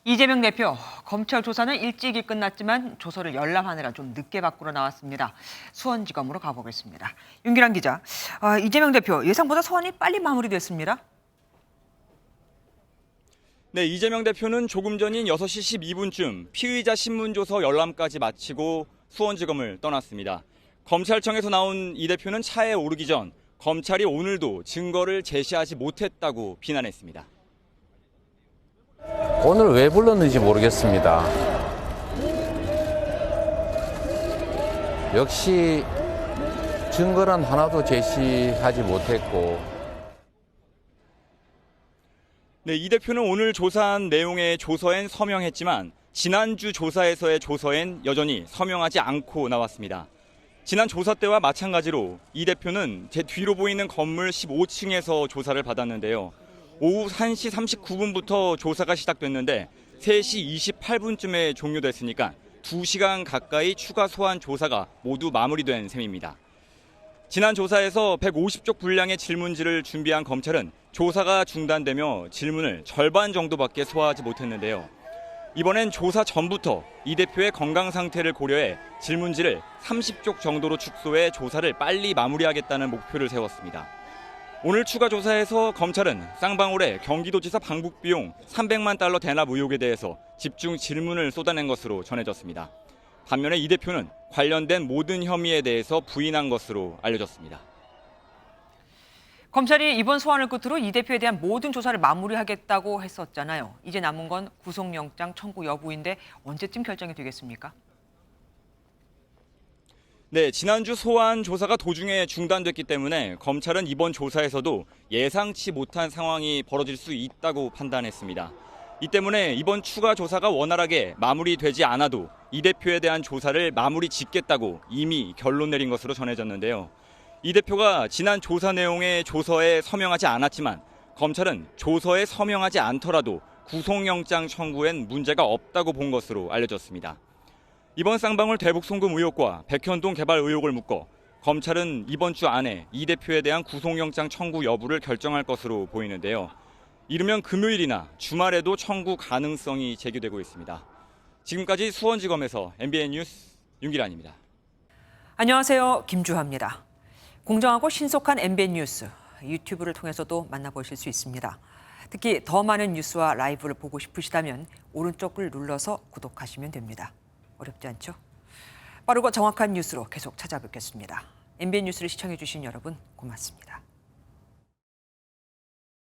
이재명 대표, 검찰 조사는 일찍이 끝났지만 조서를 열람하느라 좀 늦게 밖으로 나왔습니다. 수원지검으로 가보겠습니다. 윤기란 기자, 이재명 대표 예상보다 소환이 빨리 마무리됐습니다. 네, 이재명 대표는 조금 전인 6시 12분쯤 피의자 신문조서 열람까지 마치고 수원지검을 떠났습니다. 검찰청에서 나온 이 대표는 차에 오르기 전 검찰이 오늘도 증거를 제시하지 못했다고 비난했습니다. 오늘 왜 불렀는지 모르겠습니다. 역시 증거란 하나도 제시하지 못했고. 네, 이 대표는 오늘 조사한 내용의 조서엔 서명했지만 지난주 조사에서의 조서엔 여전히 서명하지 않고 나왔습니다. 지난 조사 때와 마찬가지로 이 대표는 제 뒤로 보이는 건물 15층에서 조사를 받았는데요. 오후 1시 39분부터 조사가 시작됐는데 3시 28분쯤에 종료됐으니까 2시간 가까이 추가 소환 조사가 모두 마무리된 셈입니다. 지난 조사에서 150쪽 분량의 질문지를 준비한 검찰은 조사가 중단되며 질문을 절반 정도밖에 소화하지 못했는데요. 이번엔 조사 전부터 이 대표의 건강 상태를 고려해 질문지를 30쪽 정도로 축소해 조사를 빨리 마무리하겠다는 목표를 세웠습니다. 오늘 추가 조사에서 검찰은 쌍방울의 경기도지사 방북 비용 300만 달러 대납 의혹에 대해서 집중 질문을 쏟아낸 것으로 전해졌습니다. 반면에 이 대표는 관련된 모든 혐의에 대해서 부인한 것으로 알려졌습니다. 검찰이 이번 소환을 끝으로 이 대표에 대한 모든 조사를 마무리하겠다고 했었잖아요. 이제 남은 건 구속영장 청구 여부인데 언제쯤 결정이 되겠습니까? 네, 지난주 소환 조사가 도중에 중단됐기 때문에 검찰은 이번 조사에서도 예상치 못한 상황이 벌어질 수 있다고 판단했습니다. 이 때문에 이번 추가 조사가 원활하게 마무리되지 않아도 이 대표에 대한 조사를 마무리 짓겠다고 이미 결론 내린 것으로 전해졌는데요. 이 대표가 지난 조사 내용의 조서에 서명하지 않았지만 검찰은 조서에 서명하지 않더라도 구속영장 청구엔 문제가 없다고 본 것으로 알려졌습니다. 이번 쌍방울 대북 송금 의혹과 백현동 개발 의혹을 묶어 검찰은 이번 주 안에 이 대표에 대한 구속영장 청구 여부를 결정할 것으로 보이는데요. 이르면 금요일이나 주말에도 청구 가능성이 제기되고 있습니다. 지금까지 수원지검에서 MBN 뉴스 윤기란입니다. 안녕하세요. 김주하입니다. 공정하고 신속한 MBN 뉴스, 유튜브를 통해서도 만나보실 수 있습니다. 특히 더 많은 뉴스와 라이브를 보고 싶으시다면 오른쪽을 눌러서 구독하시면 됩니다. 어렵지 않죠? 빠르고 정확한 뉴스로 계속 찾아뵙겠습니다. MBN 뉴스를 시청해주신 여러분 고맙습니다.